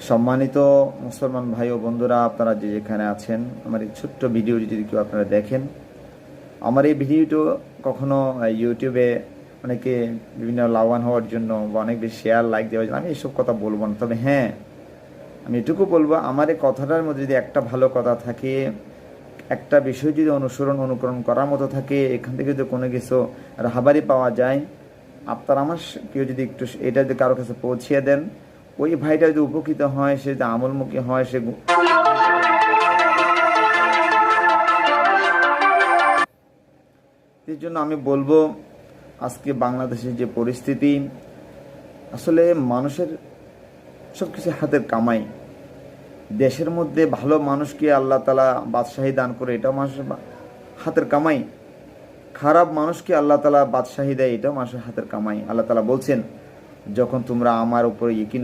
সম্মানিত মুসলমান ভাই ও বন্ধুরা, আপনারা যে যেখানে আছেন, আমার এই ছোট্ট ভিডিওটি যদি কেউ আপনারা দেখেন, আমার এই ভিডিওটি কখনো ইউটিউবে অনেকে বিভিন্ন লাভবান হওয়ার জন্য বা অনেক বেশি শেয়ার লাইক দেওয়ার জন্য আমি এইসব কথা বলবো না। তবে হ্যাঁ, আমি এটুকু বলবো, আমার এই কথাটার মধ্যে যদি একটা ভালো কথা থাকে, একটা বিষয় যদি অনুকরণ করার মতো থাকে, এখান থেকে যদি কোনো কিছু রাহাবারি পাওয়া যায়, আপনার আমার কেউ যদি একটু এটা যদি কারো কাছে পৌঁছিয়ে দেন, ওই ভাইটা যদি উপকৃত হয়, সে যদি আমলমুখী হয়, সে এর জন্য আমি বলবো, আজকে বাংলাদেশের যে পরিস্থিতি, আসলে মানুষের সব কিছু হাতের কামাই। দেশের মধ্যে ভালো মানুষকে আল্লাহ তালা বাদশাহী দান করে, এটাও মানুষের হাতের কামাই। খারাপ মানুষকে আল্লাহ তালা বাদশাহী দেয়, এটাও মানুষের হাতের কামাই। আল্লাহ তালা বলছেন, যখন তোমরা আমার উপরে ইকিন